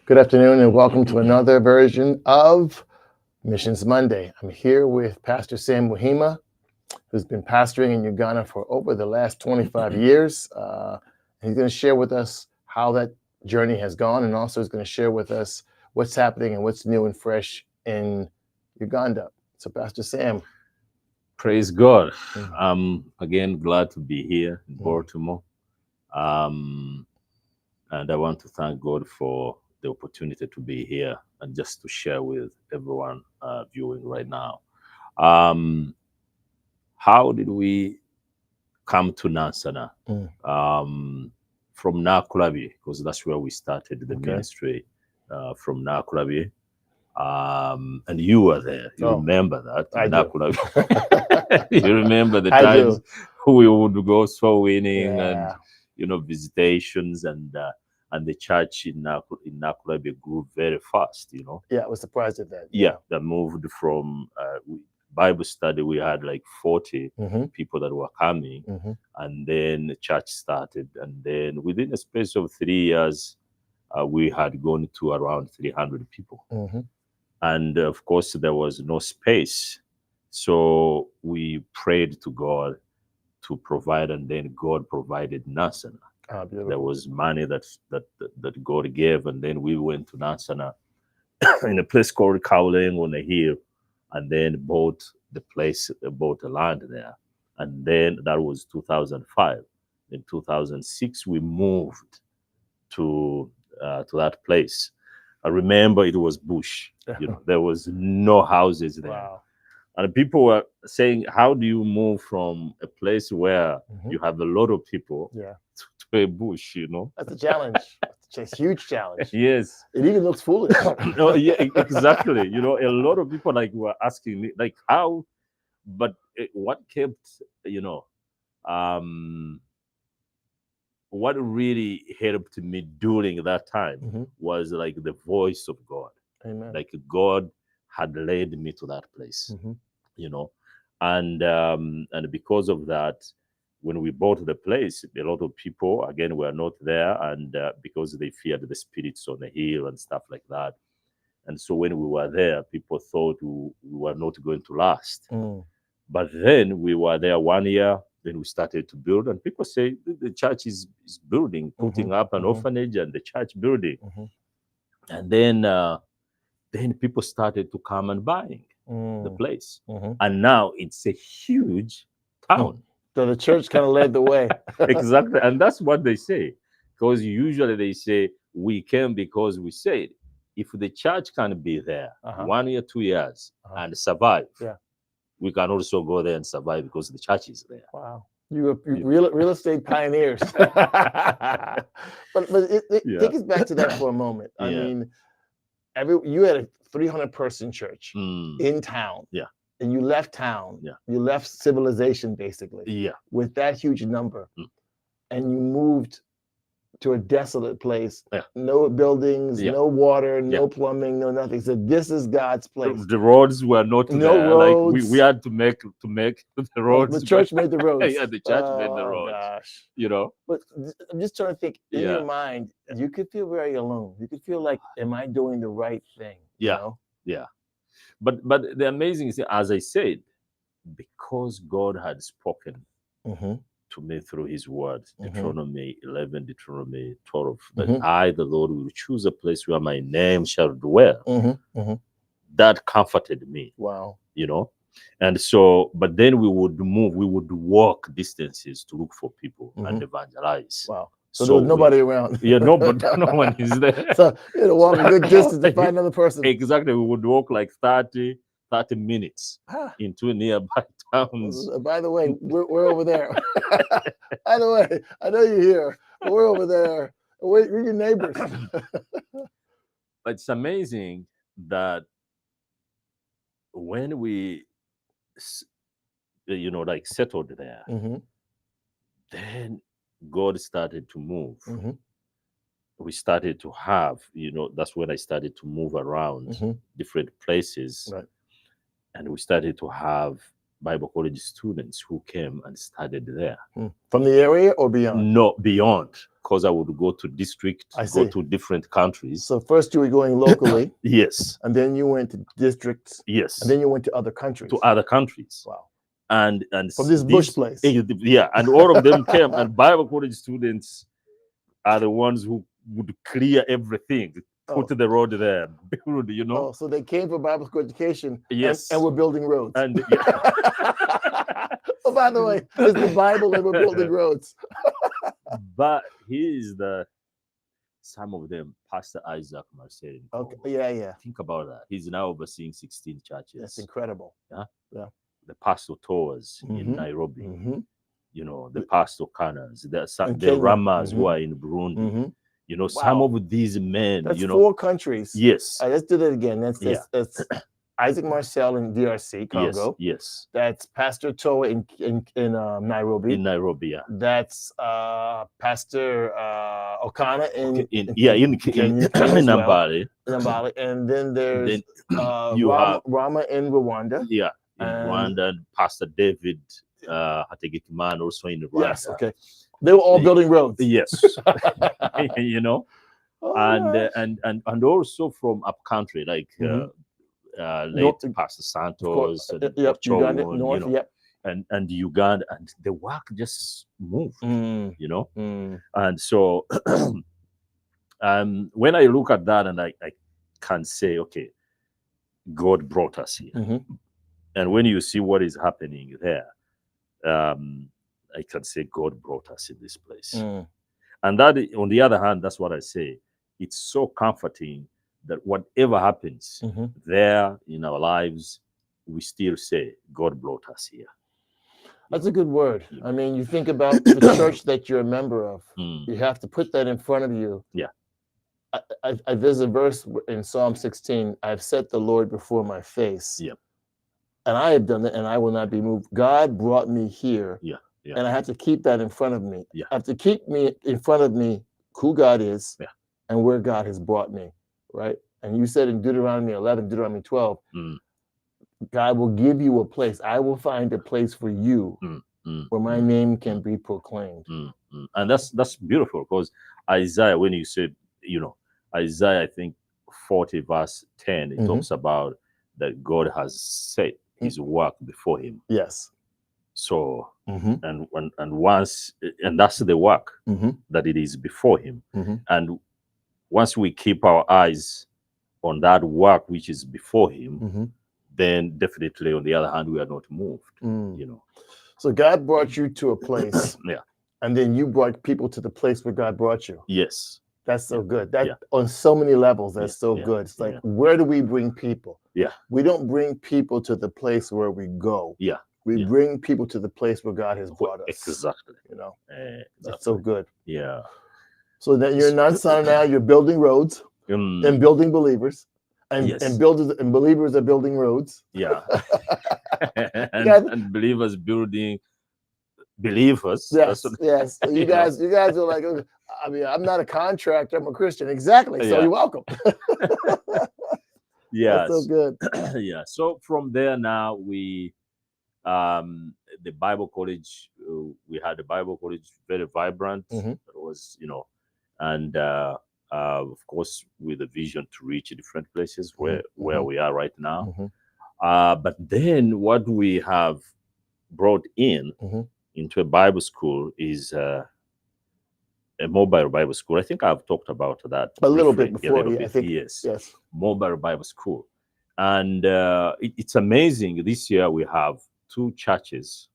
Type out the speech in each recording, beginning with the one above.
Good afternoon and welcome to another version of Missions Monday. I'm here with Pastor Sam Muhima, who's been pastoring in Uganda for over the last 25 years. He's going to share with us how that journey has gone, and also is going to share with us what's happening and what's new and fresh in Uganda. So, Pastor Sam. Praise God. I'm again glad to be here in Baltimore. And I want to thank God for the opportunity to be here and just to share with everyone viewing right now. How did we come to Nansana? From Nakurabi, because that's where we started the ministry, from Nakurabi. And you were there. You remember that? I do. You remember the times we would go soul winning and visitations, and the church in Nakurabi grew very fast. Yeah, I was surprised at that. Yeah, that moved from Bible study. We had like 40 people that were coming, and then the church started, and then within a space of 3 years, we had gone to around 300 people. And of course, there was no space. So we prayed to God to provide, and then God provided Nansana. There was money that God gave, and then we went to Nansana in a place called Kauleng on a hill, and then bought the land there. And then that was 2005. In 2006, we moved to that place. I remember it was bush. There was no houses there. Wow. And people were saying, how do you move from a place where you have a lot of people to a bush, That's a challenge. It's a huge challenge. Yes. It even looks foolish. No, yeah, exactly. A lot of people were asking me, how, but what kept, what really helped me during that time was the voice of God. Amen. God had led me to that place, and because of that, when we bought the place, a lot of people again were not there, and because they feared the spirits on the hill and stuff like that. And so when we were there, people thought we were not going to last. But then we were there 1 year. Then we started to build, and people say the church is building, putting up an orphanage and the church building. And then people started to come and buying the place. And now it's a huge town. So the church kind of led the way. Exactly. And that's what they say. Because usually they say, we came because we said, if the church can be there 1 year, 2 years and survive, we can also go there and survive because the church is there. Wow. You're real estate pioneers. But take us back to that for a moment. I mean, you had a 300-person church in town. Yeah. And you left town. Yeah. You left civilization, basically. Yeah. With that huge number. And you moved to a desolate place. Yeah. No buildings, no water, no plumbing, no nothing. So this is God's place. The roads were not there. Roads. We had to make the roads. The church made the roads. Yeah, the church made the roads. Gosh. But I'm just trying to think, in your mind, you could feel very alone. You could feel like, am I doing the right thing? Yeah. Yeah. But the amazing thing, as I said, because God had spoken to me through his word, Deuteronomy 11, Deuteronomy 12, that I, the Lord, will choose a place where my name shall dwell. That comforted me. Wow. And so, but then we would walk distances to look for people and evangelize. Wow. So there was nobody around. Yeah, no one is there. So you had to walk a good distance to find another person. Exactly. We would walk like 30 minutes into nearby towns. By the way, we're over there. By the way, I know you're here, but we're over there. We're your neighbors. But it's amazing that when we, settled there, then God started to move. We started to have, that's when I started to move around different places. Right. And we started to have Bible college students who came and studied there. From the area or beyond? No, beyond, because I would go to district, go to different countries. So first you were going locally. Yes. And then you went to districts. Yes. And then you went to other countries. To other countries. Wow. And from this bush place. Yeah, and all of them came, and Bible college students are the ones who would clear everything, put the road there, build, you know. Oh, so they came for Bible school education. Yes. And we're building roads. And yeah. Oh, by the way, it's the Bible and we're building roads. But some of them, Pastor Isaac Marcel. Okay. Yeah. Think about that. He's now overseeing 16 churches. That's incredible. Yeah. The pastor tours in Nairobi. You know, the pastor Kanas, the Ramas who are in Burundi. You know, some of these men. That's you know, 4 countries. Yes. Let's do that again. That's Isaac Marcel in DRC, Congo. Yes. That's Pastor Toa in Nairobi. In Nairobi, yeah. That's Pastor Okana in Nambali. Nambali. And then there's Rama in Rwanda. Yeah, in Rwanda. Pastor David Hategekimana also in Rwanda. Yes, okay. They were all building roads. Yes. You know, and also from up country, like late Pastor Santos and Uganda, North, you know, and Uganda, and the work just moved, you know. And so when I look at that, and I can say, okay, God brought us here. And when you see what is happening there, I can say God brought us in this place. And that, on the other hand, that's what I say. It's so comforting that whatever happens there in our lives, we still say, God brought us here. That's a good word. I mean, you think about the church that you're a member of. You have to put that in front of you. Yeah. There's a verse in Psalm 16, I've set the Lord before my face. Yeah. And I have done it, and I will not be moved. God brought me here. Yeah. And I have to keep that in front of me. Yeah. I have to keep me in front of me who God is and where God has brought me. Right. And you said in Deuteronomy 11, Deuteronomy 12, God will give you a place. I will find a place for you where my name can be proclaimed. And that's beautiful, because Isaiah, when you said, you know, Isaiah, I think 40 verse 10, it talks about that God has set his work before him. Yes. So, and once, and that's the work that it is before him. And once we keep our eyes on that work which is before him, then definitely, on the other hand, we are not moved, you know. So God brought you to a place. And then you brought people to the place where God brought you. Yes. That's so good. That on so many levels, that's so good. It's like, where do we bring people? We don't bring people to the place where we go. We bring people to the place where God has brought us. Exactly. You know, exactly. That's so good. Yeah. So that you're not now, you're building roads and building believers. And builders and believers are building roads. Yeah. and believers building believers. Yes. You guys are like, I mean, I'm not a contractor, I'm a Christian. Exactly. So you're welcome. Yeah. That's so good. Yeah. So from there now we the Bible college, we had the Bible college very vibrant. It was, you know, and of course with a vision to reach different places where we are right now. But then what we have brought into a Bible school is a mobile Bible school. I think I've talked about that a little bit before. I think, yes. Mobile Bible school. And it's amazing. This year we have 2 churches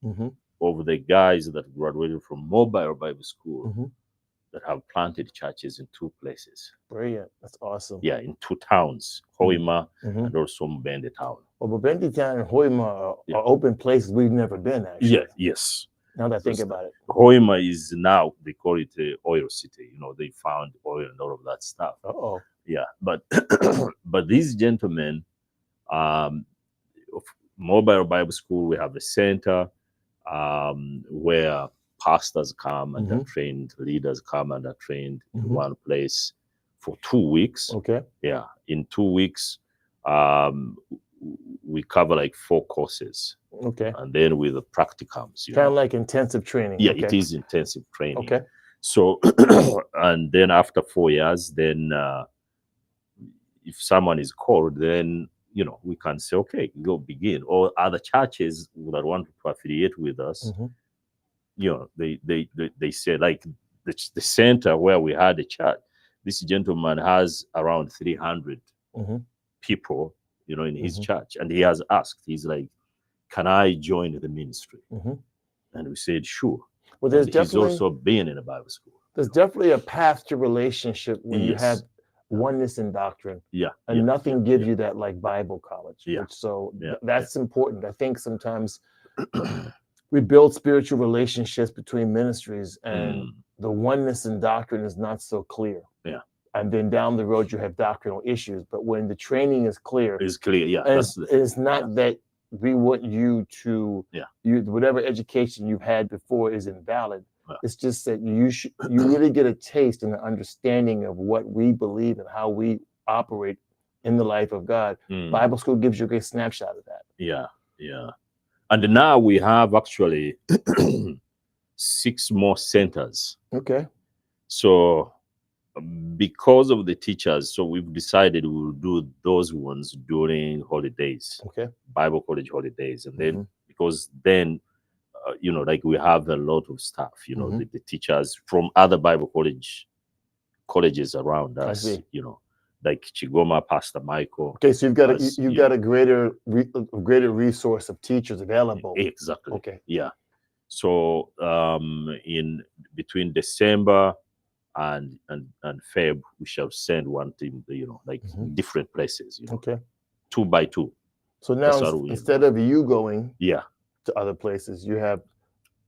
of the guys that graduated from mobile Bible school that have planted churches in 2 places. Brilliant. That's awesome. Yeah, in 2 towns, Muhima and also Mbende town. Well, Mbende town and Muhima are open places we've never been, actually. Yeah, yes. Now that I think about it. Muhima is now, they call it the oil city. You know, they found oil and all of that stuff. Yeah, but but these gentlemen, mobile Bible school, we have a center where pastors come and are trained, leaders come and are trained in one place for 2 weeks. Okay. Yeah, in 2 weeks, we cover like 4 courses. Okay. And then with the practicums, Kind of like intensive training. Yeah, okay. It is intensive training. Okay. So, and then after 4 years, then if someone is called, then we can say, okay, go begin. Or other churches that want to affiliate with us, they say, like the center where we had a church, this gentleman has around 300 people, in his church, and he has asked, he's like, can I join the ministry? And we said, sure. Well, there's and definitely, he's also been in a Bible school. There's definitely a path to relationship when you Yes. have oneness in doctrine. Yeah. And nothing gives you that like Bible college. Yeah. That's important. I think sometimes we build spiritual relationships between ministries, and the oneness in doctrine is not so clear. Yeah. And then down the road you have doctrinal issues. But when the training is clear, yeah. It's not that we want you to whatever education you've had before is invalid. It's just that you really get a taste and an understanding of what we believe and how we operate in the life of God. Bible school gives you a great snapshot of that. Yeah. And now we have actually 6 more centers. Okay. So because of the teachers, so we've decided we'll do those ones during holidays. Okay. Bible college holidays. And then because then like we have a lot of staff, the teachers from other Bible colleges around us, like Chigoma, Pastor Michael. Okay, so you've got a greater resource of teachers available. Exactly. Okay. Yeah. So in between December and Feb, we shall send one team, like different places, Okay. 2 by 2. So now instead of you going to other places, you have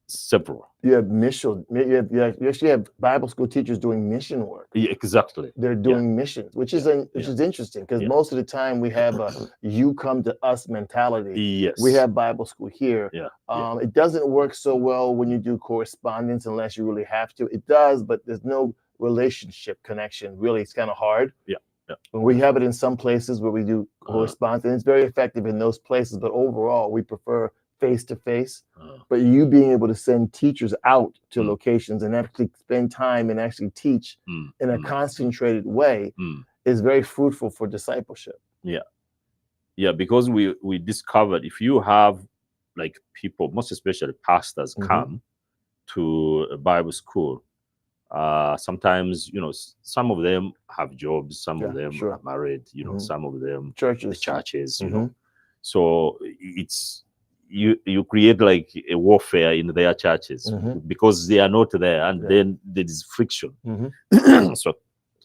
several. You have you actually have Bible school teachers doing mission work. Yeah, exactly. They're doing missions, which is interesting, because most of the time we have a you come to us mentality. Yes. We have Bible school here. Yeah. It doesn't work so well when you do correspondence unless you really have to. It does, but there's no relationship connection. Really, it's kind of hard. Yeah. We have it in some places where we do correspondence, and it's very effective in those places. But overall, we prefer face-to-face. But you being able to send teachers out to locations and actually spend time and actually teach in a concentrated way is very fruitful for discipleship. Yeah, because we discovered if you have like people, most especially pastors, come to a Bible school, sometimes some of them have jobs, some of them are married, some of them churches, so it's you create like a warfare in their churches because they are not there, and then there is friction.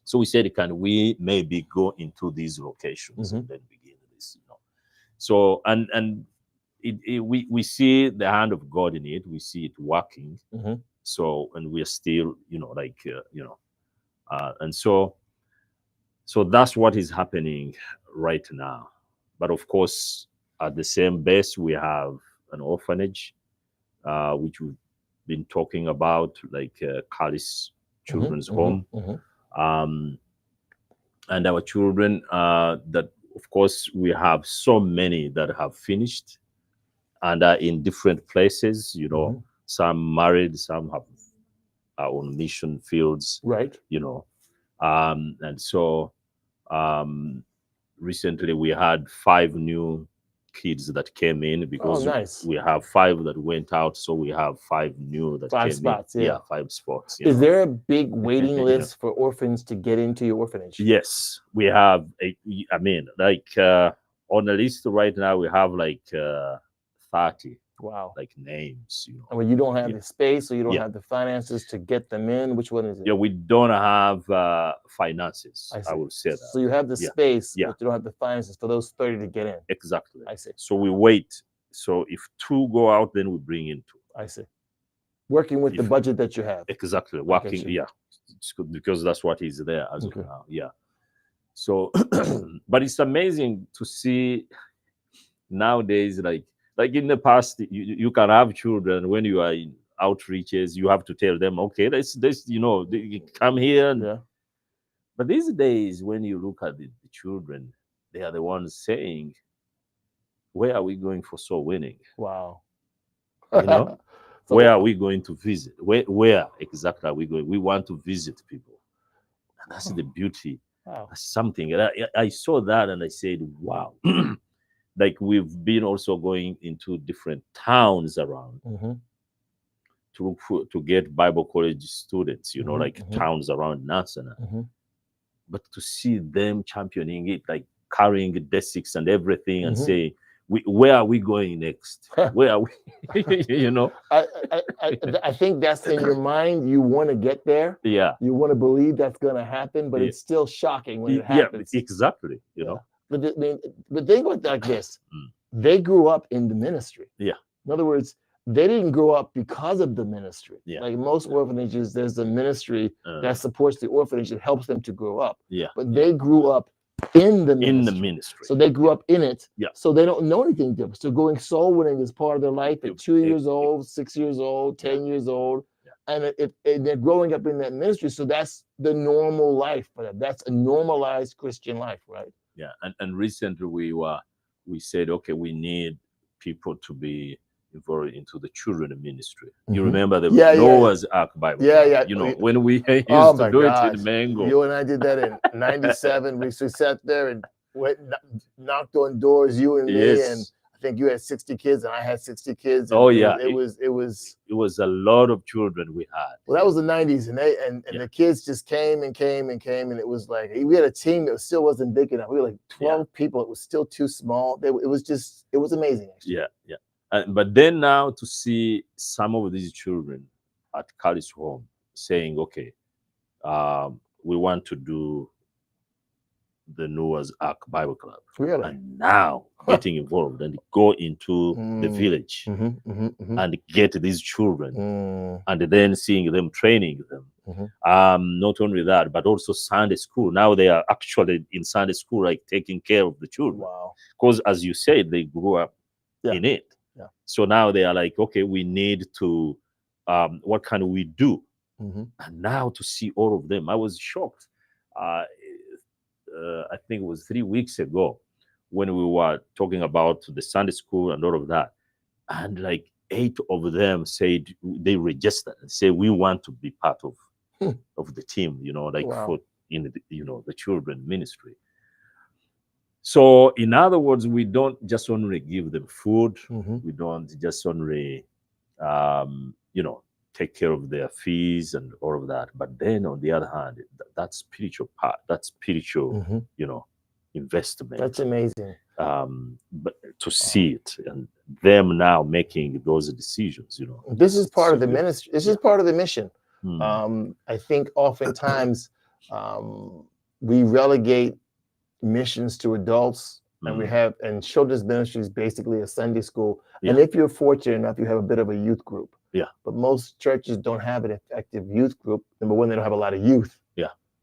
So we said, can we maybe go into these locations and then begin this? So and we see the hand of God in it. We see it working. So, and we're still, and so that's what is happening right now. But of course, at the same base, we have an orphanage, which we've been talking about, like Callis Children's Home. And our children, that, of course, we have so many that have finished and are in different places, some married, some have on mission fields, right? And so recently we had 5 new kids that came in, because we have 5 that went out, so we have 5 new that 5 came spots, in. yeah. 5 spots. Is there a big waiting list for orphans to get into your orphanage? Yes, we have. On the list right now, we have like 30. Wow. Like names, And when you don't have the space or you don't have the finances to get them in, which one is it? Yeah, we don't have finances. I would say that. So you have the space, but you don't have the finances for those 30 to get in. Exactly. I see. So we wait. So if 2 go out, then we bring in 2. I see. Working with the budget that you have. Exactly. Working. Yeah. It's good because that's what is there as of now. Yeah. So, but it's amazing to see nowadays, like in the past, you can have children when you are in outreaches, you have to tell them, okay, this, they come here. But these days, when you look at the children, they are the ones saying, where are we going for soul winning? Wow. You know, So where are we going to visit? Where exactly are we going? We want to visit people. And that's the beauty. wow. That's something. And I saw that and I said, wow. Like we've been also going into different towns around to look for, to get Bible college students, you know, like towns around Nansana. But to see them championing it, like carrying the D6 and everything and say, where are we going next? Where are we? You know? I think that's in your mind. You want to get there. Yeah. You want to believe that's going to happen, but it's still shocking when it happens. Yeah, exactly. You know? But think about it like this. They grew up in the ministry. Yeah. In other words, they didn't grow up because of the ministry. Yeah. Like most orphanages, there's a ministry that supports the orphanage and helps them to grow up. Yeah. But they grew up in the ministry. In the ministry. So they grew up in it. Yeah. So they don't know anything different. So going soul winning is part of their life at 2 years old, 6 years old, 10 years old. And they're growing up in that ministry. So that's the normal life for them. That's a normalized Christian life, right? Yeah. And recently we said, okay, we need people to be involved into the children ministry. You remember the Noah's Ark Bible? Yeah. You know, when we used to do it in Mango. You and I did that in 97. We sat there and knocked on doors, you and me, and I think you had 60 kids and I had 60 kids. Oh yeah. It was a lot of children we had. Well, that was the 90s, and the kids just came, and it was like we had a team that still wasn't big enough. We were like 12 people. It was still too small. It was amazing, actually. Yeah. But then now to see some of these children at Carly's home saying, okay, we want to do the Noah's Ark Bible Club. Really? And now getting involved and go into the village and get these children and then seeing them, training them. Not only that, but also Sunday school. Now they are actually in Sunday school, like taking care of the children. Wow. Because as you said, they grew up in it. Yeah. So now they are like, okay, we need to, what can we do? And now to see all of them, I was shocked. I think it was 3 weeks ago when we were talking about the Sunday school and all of that. And like 8 of them said they registered and say, we want to be part of the team, you know, like for the children ministry. So in other words, we don't just only give them food. We don't just only, take care of their fees and all of that. But then on the other hand, that spiritual part, that spiritual, investment. That's amazing. But to see it and them now making those decisions, This is part of the ministry. This is part of the mission. I think oftentimes we relegate missions to adults, and children's ministry is basically a Sunday school. And if you're fortunate enough, you have a bit of a youth group. But most churches don't have an effective youth group. Number one, they don't have a lot of youth.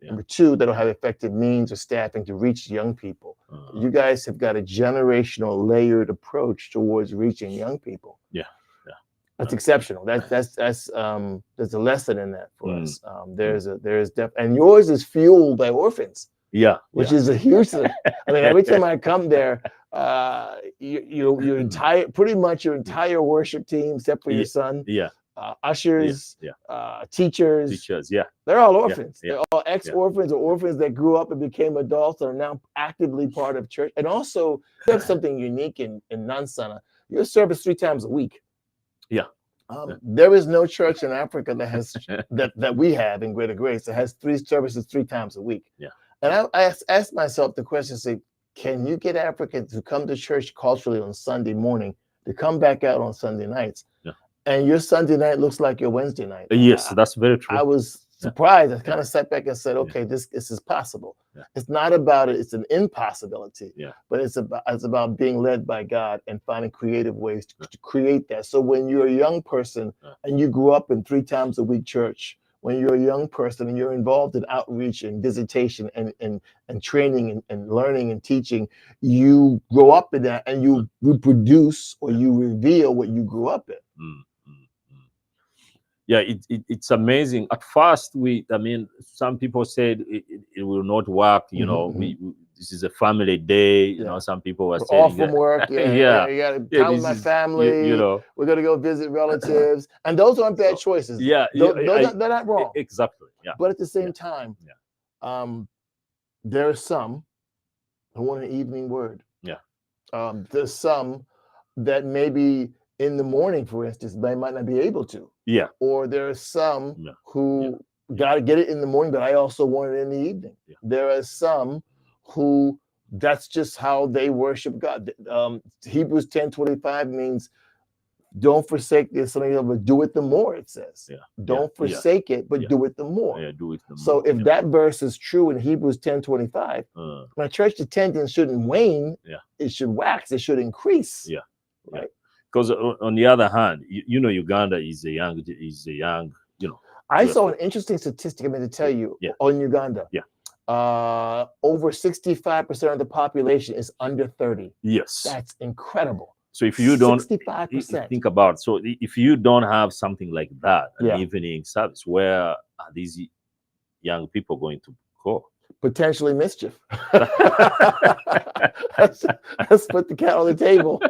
Number two, they don't have effective means or staffing to reach young people. You guys have got a generational layered approach towards reaching young people. That's exceptional. There's a lesson in that for us. And yours is fueled by orphans. Which is a huge thing. I mean, every time I come there, your entire worship team, except for your son, ushers, teachers, they're all orphans. They're all ex-orphans or orphans that grew up and became adults and are now actively part of church. And also, there's something unique in Nansana. Your service 3 times a week. There is no church in Africa that has that we have in Greater Grace that has 3 services 3 times a week. And I asked myself the question, say, can you get Africans to come to church culturally on Sunday morning, to come back out on Sunday nights? And your Sunday night looks like your Wednesday night. Yes, that's very true. I was surprised. I kind of sat back and said, okay, this is possible. It's not about it. It's an impossibility. But it's about being led by God and finding creative ways to create that. So when you're a young person and you grew up in 3 times a week church, when you're a young person and you're involved in outreach and visitation and training and learning and teaching, you grow up in that and you reproduce or you reveal what you grew up in. It's amazing. At first, some people said it will not work. this is a family day. You Yeah. know, some people were We're saying, off from work. yeah, I got yeah, time with this my is, family. you know, We're gonna go visit relatives, and those aren't bad So, choices. yeah, They're not wrong. exactly. Yeah, But at the same Yeah. time, Yeah. there are some who want an evening word. Yeah. There's some that maybe in the morning, for instance, they might not be able to. Yeah. Or there are some Yeah. who got to get it in the morning, but I also want it in the evening. Yeah. There are some who that's just how they worship God. Hebrews 10:25 means don't forsake the assembly, but do it the more, it says. Yeah. Don't forsake it, but do it the more. Yeah, do it the So more. if that verse is true in Hebrews 10:25, my church attendance shouldn't wane. Yeah. It should wax. It should increase. Yeah. Right. Because on the other hand, you know, Uganda is a young, you know. I saw an interesting statistic. I'm going to tell you on Uganda. Yeah. Over 65% of the population is under 30. Yes. That's incredible. So if you don't 65%. think about, so if you don't have something like that, an Yeah. evening service, where are these young people going to go? Potentially mischief. let's put the cat on the table.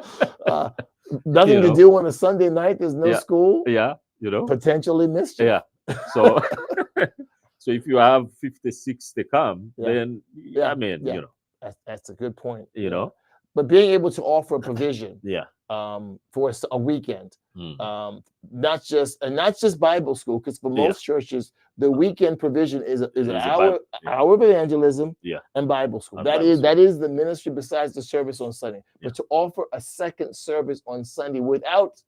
Nothing to do on a Sunday night. There's no school. Yeah, you know. Potentially mischief. Yeah. So, so if you have 56 to come, then I mean, you know, that's a good point. You know, but being able to offer a provision, for a weekend, not just Bible school, because for most churches, the weekend provision is an hour of evangelism and Bible school. That is the ministry besides the service on Sunday. But to offer a second service on Sunday without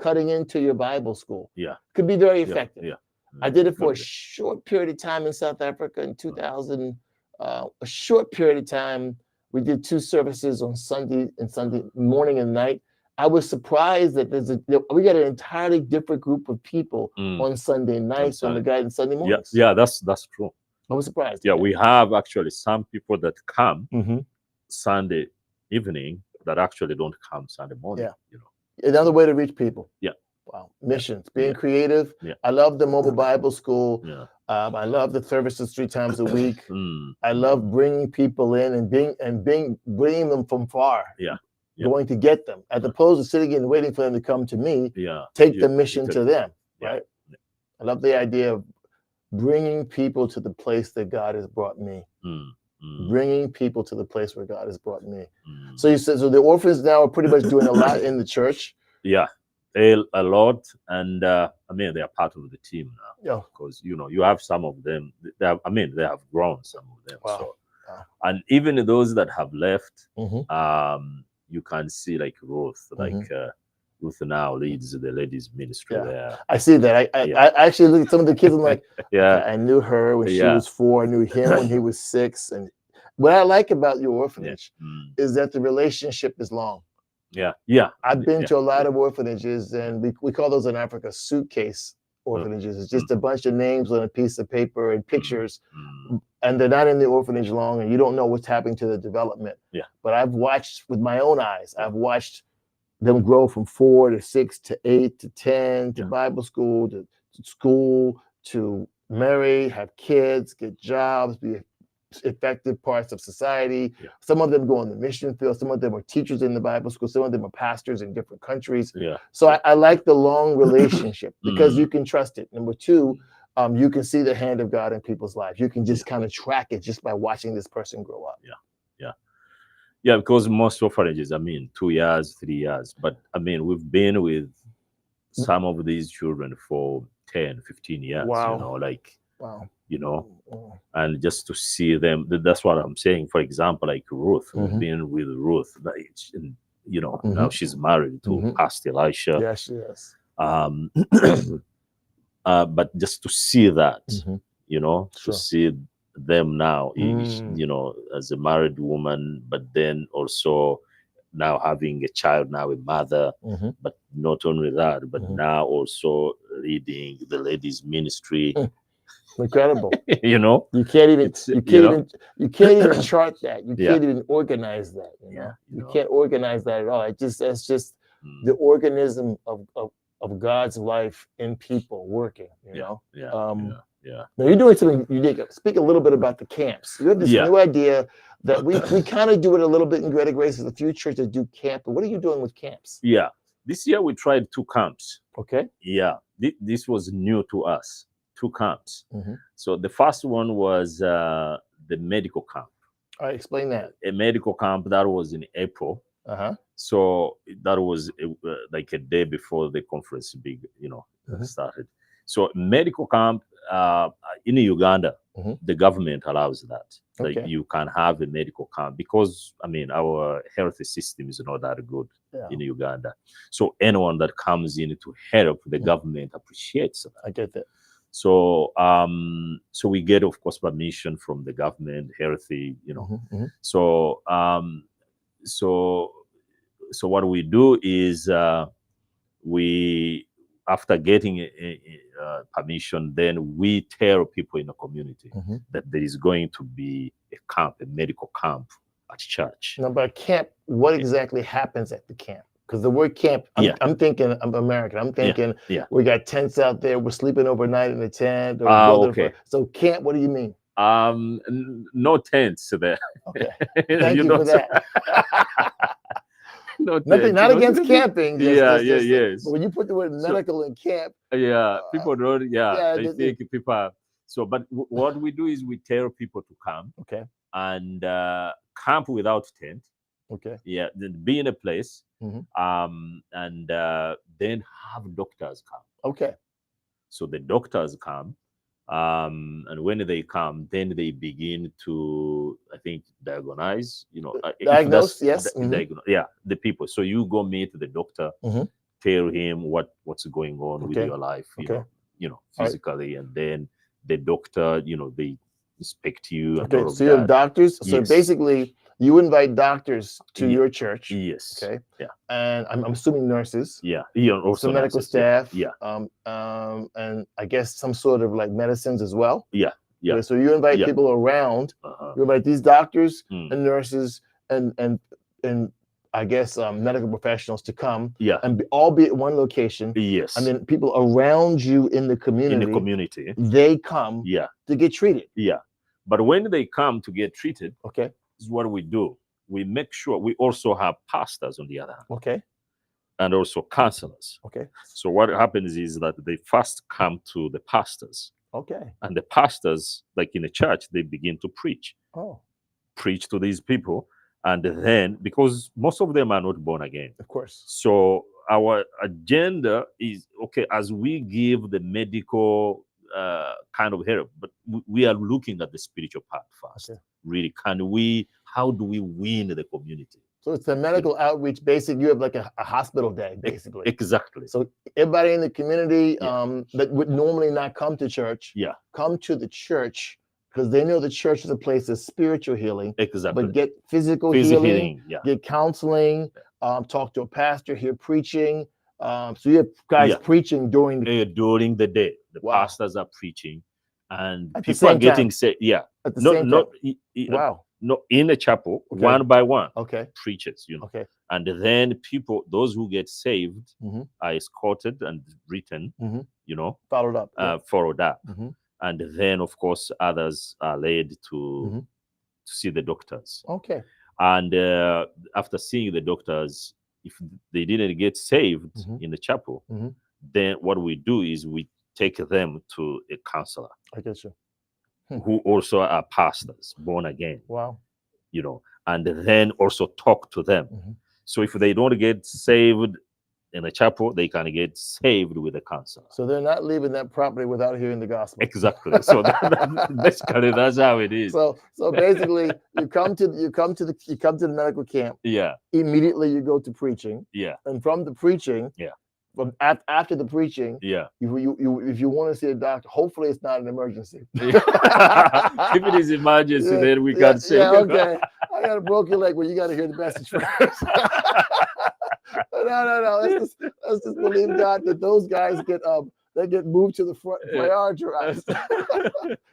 cutting into your Bible school, could be very effective. I did it for a short period of time in South Africa in 2000. A short period of time. We did 2 services on Sunday morning and night. I was surprised that we got an entirely different group of people on Sunday nights than the guy in Sunday mornings. Yeah, that's true. I was surprised. Yeah, we have actually some people that come Sunday evening that actually don't come Sunday morning. Yeah. You know, another way to reach people. Yeah. Wow. Missions, being creative. Yeah. I love the mobile Bible school. Yeah. I love the services 3 times a week. I love bringing people in and bringing them from far. Going to get them, as opposed to sitting and waiting for them to come to me. Take the mission to them. Right. I love the idea of bringing people to the place that God has brought me. Bringing people to the place where God has brought me. So you said, so the orphans now are pretty much doing a lot in the church. Yeah. A lot, and I mean, they are part of the team now. Because you know, you have some of them. They have grown, some of them. Wow. So, and even those that have left, you can see like Ruth, Ruth now leads the ladies ministry there. I see that. I actually look at some of the kids. I'm like, I knew her when she was 4. I knew him when he was 6. And what I like about your orphanage is that the relationship is long. I've been to a lot of orphanages, and we call those in Africa suitcase orphanages. It's just a bunch of names on a piece of paper and pictures, and they're not in the orphanage long, and you don't know what's happening to the development. But I've watched with my own eyes. I've watched them grow from 4 to 6 to 8 to 10 to Bible school to marry, have kids, get jobs, be effective parts of society. Some of them go on the mission field. Some of them are teachers in the Bible school. Some of them are pastors in different countries. So I like the long relationship because you can trust it. Number 2, you can see the hand of God in people's lives. You can just kind of track it just by watching this person grow up. Yeah, because most orphanages, I mean, 2 years, 3 years. But I mean, we've been with some of these children for 10, 15 years. Wow. You know, like, you know, and just to see them, that's what I'm saying. For example, like Ruth, we've been with Ruth, like, you know, now she's married to Pastor Elisha. Yes, yes. But just to see that, you know, to see them now, you know, as a married woman, but then also now having a child, now a mother, but not only that, but now also leading the ladies ministry. Incredible. You know, you can't even chart that. You can't even organize that. You can't organize that at all. That's just the organism of God's life in people working. You know. Yeah. Now you're doing something unique. Speak a little bit about the camps. You have this new idea that we kind of do it a little bit in Greater Grace. There's a few churches that do camp. But what are you doing with camps? Yeah. This year we tried 2 camps. Okay. Yeah. This was new to us. 2 camps. So the first one was the medical camp. All right, explain that. A medical camp that was in April. So that was like a day before the conference started. So medical camp in Uganda, the government allows that. Like you can have a medical camp because our health system is not that good in Uganda. So anyone that comes in to help the government appreciates that. I get that. So so we get, of course, permission from the government, healthy, So so what we do is we, after getting permission, then we tell people in the community that there is going to be a camp, a medical camp at church. Now, by camp, what exactly happens at the camp? Because the word camp, I'm thinking I'm American. I'm thinking we got tents out there. We're sleeping overnight in a tent. Okay. So camp, what do you mean? No tents there. Okay. Thank you for that. Nothing, not against camping. But when you put the word medical in camp, people don't. They think people. So, but what we do is we tell people to come. Okay. And camp without tent. Okay. Yeah. Then be in a place. And then have doctors come. Okay. So the doctors come. And when they come, then they begin to, I think, diagnose, diagnose, yes. The people. So you go meet the doctor, tell him what's going on with your life, physically, and then the doctor, they inspect you. And all of so you have doctors. Yes. So basically, you invite doctors to your church. Yes. Okay. Yeah. And I'm assuming nurses. Yeah. Also some medical nurses, staff. Yeah. And I guess some sort of like medicines as well. Yeah. Yeah. Okay, so you invite people around. You invite these doctors and nurses and I guess medical professionals to come. Yeah. And all be at one location. Yes. And then people around you in the community. They come. Yeah. To get treated. Yeah. But when they come to get treated, okay, this is what we do. We make sure we also have pastors on the other hand. Okay. And also counselors. Okay. So what happens is that they first come to the pastors. Okay. And the pastors, like in a church, they begin to preach. Oh. Preach to these people. And then, because most of them are not born again. Of course. So our agenda is, okay, as we give the medical kind of help, but we are looking at the spiritual part first. Okay. Really, how do we win the community? So it's a medical outreach. Basically, you have like a hospital day, basically. Exactly. So everybody in the community that would normally not come to church, come to the church because they know the church is a place of spiritual healing. Exactly. But get physical healing, get counseling, talk to a pastor, hear preaching. So you have guys preaching during the day. The pastors are preaching, and people are getting saved. Yeah. At the same time. Wow. No, in the chapel, one by one. Okay. Preachers, Okay. And then people, those who get saved, are escorted and written, followed up. And then, of course, others are led to see the doctors. Okay. And after seeing the doctors, if they didn't get saved in the chapel, then what we do is we take them to a counselor. I get you. Who also are pastors, born again. Wow. And then also talk to them. So if they don't get saved in the chapel, they can get saved with a counselor. So they're not leaving that property without hearing the gospel. Exactly. So basically, that's how it is. So basically, you come to the medical camp. Yeah. Immediately, you go to preaching. Yeah. And from the preaching. Yeah. From after the preaching. Yeah. If you want to see a doctor, hopefully it's not an emergency. If it is emergency, then we can say. Yeah. Okay. I got a broken leg. Well, you got to hear the message first. No. Let's just believe God that those guys get moved to the front, prioritized.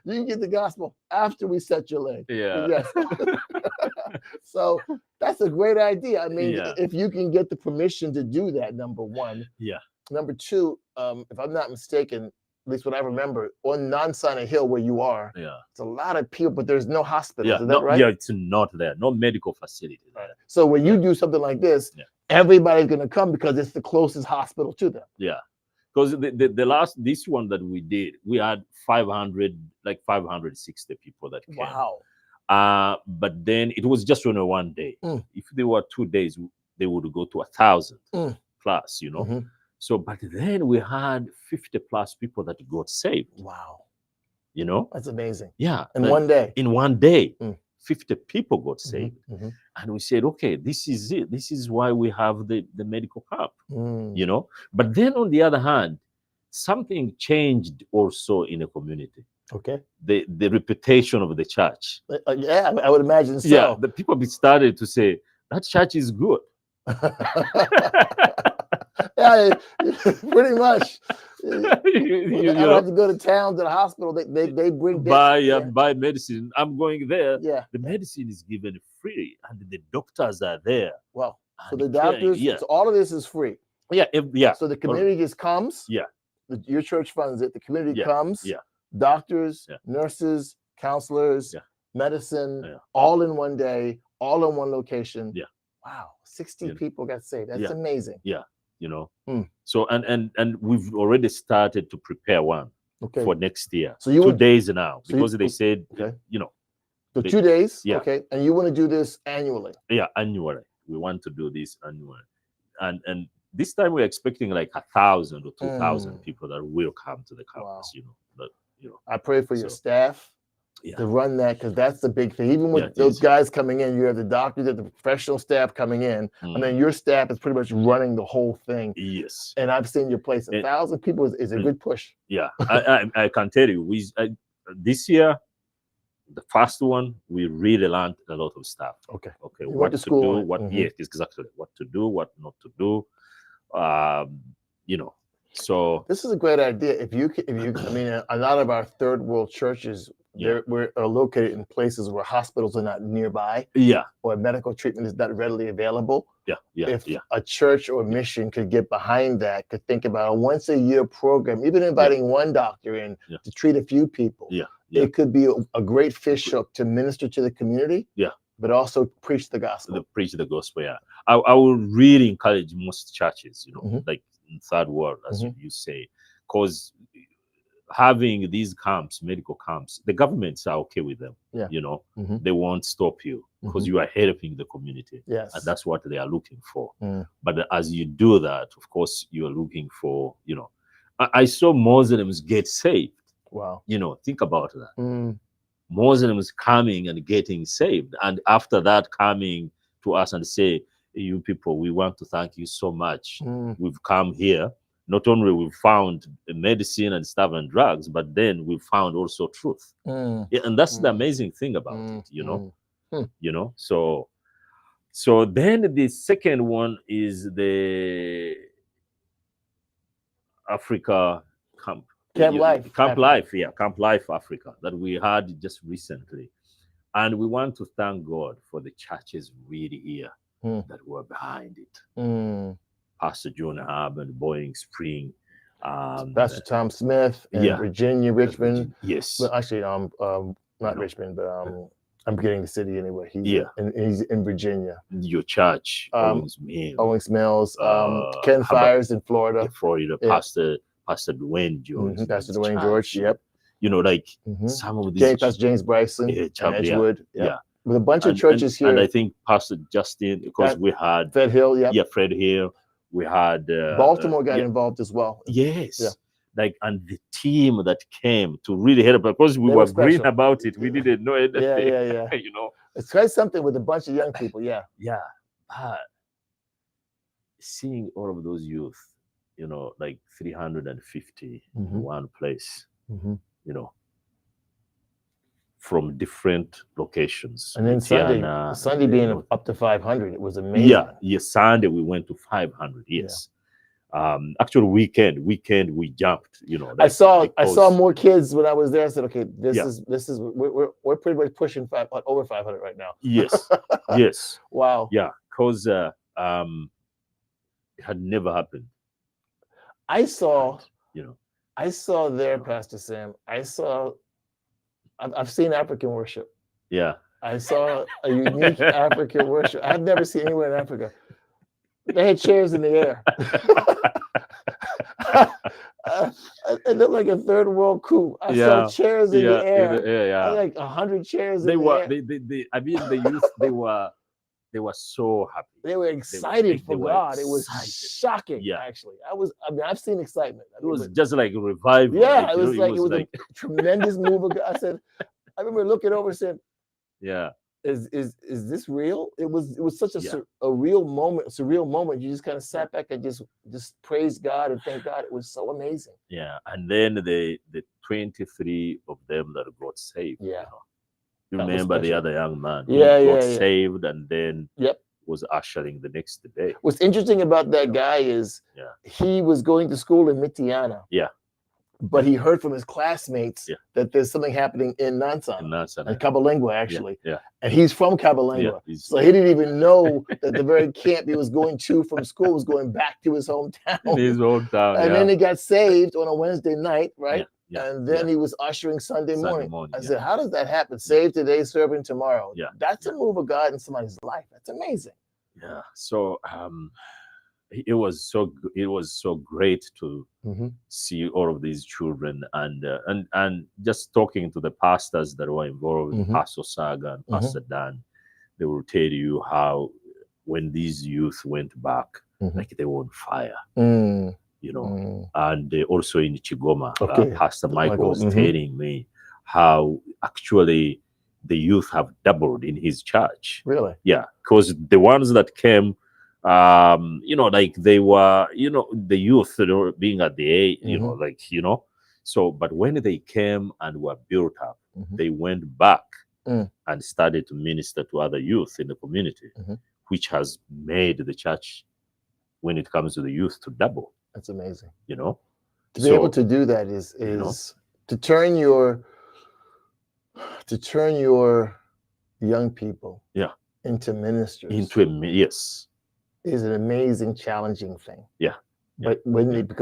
You can get the gospel after we set your leg. Yeah. Yes. So that's a great idea. I mean, if you can get the permission to do that, number one. Yeah. Number two, if I'm not mistaken, least what I remember, on non-Sinai Hill where you are, Yeah. it's a lot of people, but there's no hospital. Yeah. Is that right? Yeah, it's not there. No medical facility there. Right. So when you do something like this, everybody's going to come because it's the closest hospital to them. Yeah. Because this one that we did, we had 560 people that came. Wow. But then it was just on a one day. If they were 2 days, they would go to 1,000 plus, you know. So, but then we had 50 plus people that got saved. Wow. You know, that's amazing. Yeah. In one day. In one day, 50 people got saved. And we said, okay, this is it. This is why we have the medical camp, you know. But then on the other hand, something changed also in the community. Okay. The reputation of the church. Yeah, I would imagine so. Yeah, the people started to say, that church is good. Yeah, pretty much. You don't have to go to town, to the hospital. They bring buy medicine. I'm going there. Yeah. The medicine is given free, and the doctors are there. Well, so the doctors, so all of this is free. Yeah, yeah. So the community just comes. Yeah. Your church funds it. The community comes. Yeah. Doctors, nurses, counselors, medicine, all in one day, all in one location. Yeah. Wow, 60 people got saved. That's amazing. Yeah, you know. So and we've already started to prepare one for next year. So 2 days now, because they said, you know. So 2 days. Yeah. Okay. And you want to do this annually? Yeah, annually. We want to do this annually, and this time we're expecting like 1,000 or 2,000 people that will come to the campus. You know, but you know. I pray for your staff. To run that, because that's the big thing. Even with those guys coming in, you have the doctors, the professional staff coming in. I mean, your staff is pretty much running the whole thing. Yes. And I've seen your place. 1,000 people is a good push. Yeah, I can tell you, this year, the first one, we really learned a lot of stuff. Okay. What to do, what yes, exactly. What to do, what not to do. You know. So this is a great idea. If you, I mean, a lot of our third world churches, we're located in places where hospitals are not nearby. Yeah. Or medical treatment is not readily available. Yeah. If a church or mission could get behind that, could think about a once-a-year program, even inviting one doctor in to treat a few people. It could be a great fish hook to minister to the community. But also preach the gospel. Preach the gospel. Yeah. I would really encourage most churches, you know, like in third world, as you say, because having these camps, medical camps, the governments are okay with them. You know, they won't stop you because you are helping the community. Yes. And that's what they are looking for. But as you do that, of course, you are looking for, you know, I saw Muslims get saved. Wow. You know, think about that. Muslims coming and getting saved. And after that, coming to us and say, you people, we want to thank you so much. We've come here. Not only we've found medicine and stuff and drugs, but then we found also truth. Yeah, and that's the amazing thing about it, you know. You know, so then the second one is the Africa Camp Life. Camp Life, Camp Life Africa that we had just recently. And we want to thank God for the churches really here that were behind it. Pastor John Hab and Boeing Spring. Pastor Tom Smith in Virginia, Richmond. Yes. Well, actually, not Richmond, but I'm getting the city anyway. He's in Virginia. Your church, Owings Mills, Ken Fires in Florida. Pastor Dwayne George. Pastor Dwayne George, yep. You know, like some of these. Pastor James Bryson, Edgewood. Yeah. With a bunch of churches here. And I think Pastor Justin, because we had Fred Hill, Fred Hill. We had Baltimore got involved as well. Yes. Yeah. Like, and the team that came to really help, because we were green about it. We didn't know anything. Yeah. You know, it's quite something with a bunch of young people. Yeah. Seeing all of those youth, you know, like 350 in one place, you know, from different locations. And then Sunday being up to 500, it was amazing. Yeah. Sunday we went to 500. Yes. Actually, weekend we jumped. You know, I saw more kids when I was there. I said, okay, this is we're pretty much pushing over 500 right now. Yes. Yes. Wow. Yeah, because it had never happened. I saw, I saw there, Pastor Sam. I've seen African worship. Yeah. I saw a unique African worship. I've never seen anywhere in Africa. They had chairs in the air. It looked like a third world coup. I saw chairs in the air. Yeah. Like 100 chairs They in were, the air. I mean, the youth, they were so happy. They were excited for God. It was excited. shocking, actually. I've seen excitement. It was just like a revival. Yeah, it was like a tremendous move of God. I remember looking over and saying, yeah, is this real? It was such a real moment, surreal moment. You just kind of sat back and just praised God and thank God. It was so amazing. Yeah, and then the 23 of them that got saved. Yeah, you remember the other young man who got saved and then was ushering the next day. What's interesting about that guy is he was going to school in Mitiana. Yeah. But he heard from his classmates that there's something happening in Nansana and Kabalingwa, actually. Yeah. And he's from Kabalingwa. So he didn't even know that the very camp he was going to from school was going back to his hometown. His hometown. And then he got saved on a Wednesday night, right? Yeah. And then he was ushering Sunday morning. I said, how does that happen? Saved today, serving tomorrow. Yeah. That's a move of God in somebody's life. That's amazing. Yeah. So it was so great to see all of these children and just talking to the pastors that were involved, Pastor Saga and Pastor Dan. They will tell you how when these youth went back, like they were on fire. You know, and also in Chigoma, Pastor Michael was telling me how actually the youth have doubled in his church. Really? Yeah, because the ones that came, like they were, the youth being at the age, so, but when they came and were built up, they went back and started to minister to other youth in the community, which has made the church, when it comes to the youth, to double. That's amazing. To be able to do that is to turn your young people into ministers. Yes. Is an amazing, challenging thing. Yeah. But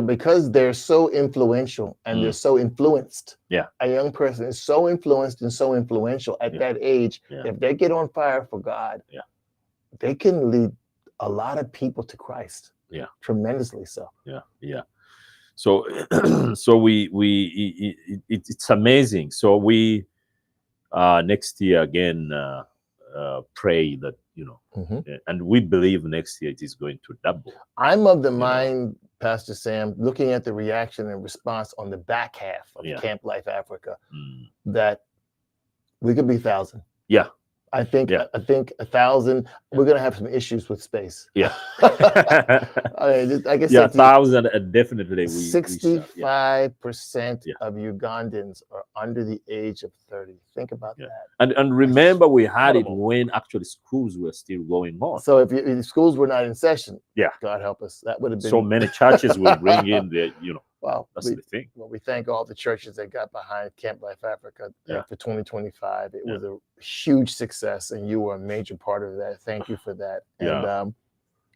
because they're so influential and they're so influenced, a young person is so influenced and so influential at that age. If they get on fire for God, they can lead a lot of people to Christ. Yeah, tremendously so. Yeah. So, it's amazing. So we next year again pray that and we believe next year it is going to double. I'm of the mind, Pastor Sam, looking at the reaction and response on the back half of Camp Life Africa, that we could be 1,000. Yeah. I think 1,000. We're gonna have some issues with space. Yeah. I mean, like I said, 1,000 definitely. 65% of Ugandans are under the age of 30. Think about that. And remember, we had it when actually schools were still going on. So if schools were not in session, God help us, that would have been so many churches will bring in the Wow, that's the thing. Well, we thank all the churches that got behind Camp Life Africa for 2025. It was a huge success, and you were a major part of that. Thank you for that. And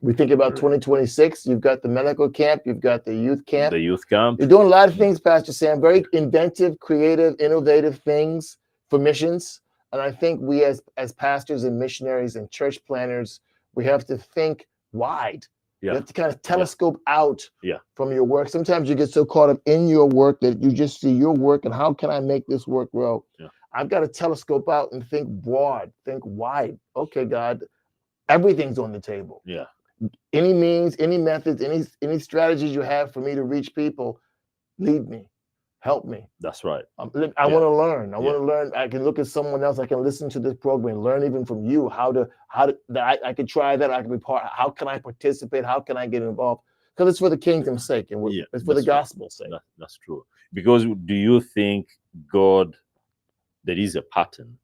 we think about 2026. You've got the medical camp. You've got the youth camp. You're doing a lot of things, Pastor Sam. Very inventive, creative, innovative things for missions. And I think we, as pastors and missionaries and church planners, we have to think wide. You have to kind of telescope out from your work. Sometimes you get so caught up in your work that you just see your work and how can I make this work grow? I've got to telescope out and think broad, think wide. Okay, God, everything's on the table. Any means, any methods, any strategies you have for me to reach people, lead me, help me. That's right. I want to learn. I want to learn. I can look at someone else. I can listen to this program, learn even from you how I can try that. I can be part. How can I participate? How can I get involved? Because it's for the kingdom's sake and it's for the gospel's sake. That's true. Because do you think God, there is a pattern?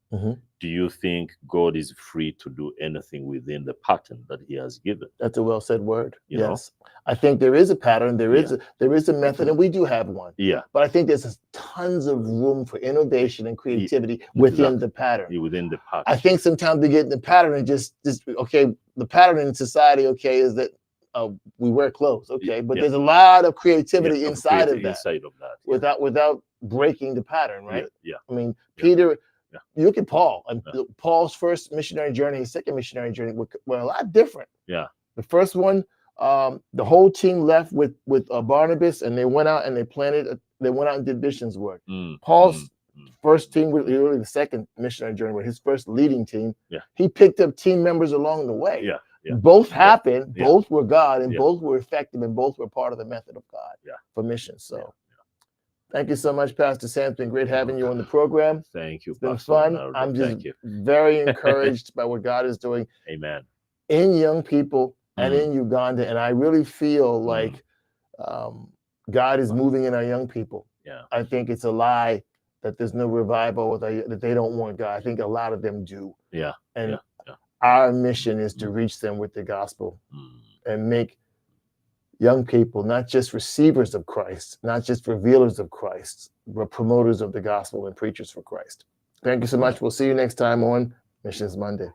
Do you think God is free to do anything within the pattern that He has given? That's a well said word. Yes, I think there is a pattern. There is a method, and we do have one. But I think there's tons of room for innovation and creativity within the pattern. Within the pattern. I think sometimes we get in the pattern and just okay. The pattern in society, is that we wear clothes, okay, but Yeah. there's a lot of creativity Yeah, inside of that, inside of that, yeah. without breaking the pattern, right? Yeah. I mean, Yeah. Peter, Yeah. you look at Paul, and Yeah. Paul's first missionary journey, his second missionary journey were a lot different. Yeah. The first one, the whole team left with Barnabas, and they went out and they went out and did missions work. Paul's first team was really the second missionary journey, with his first leading team. Yeah. He picked up team members along the way. Yeah. Yeah. Both happened, Yeah. both were God, and Yeah. both were effective, and both were part of the method of God for missions. So thank you so much, Pastor Sam. It's been great having you on the program. Thank you. It's been Pastor fun. Renaldo. I'm just Thank you. very encouraged by what God is doing. Amen. In young people and in Uganda. And I really feel like God is moving in our young people. Yeah. I think it's a lie that there's no revival, that they don't want God. I think a lot of them do. Yeah. And our mission is to reach them with the gospel and make young people not just receivers of Christ, not just revealers of Christ, but promoters of the gospel and preachers for Christ. Thank you so much. We'll see you next time on Missions Monday.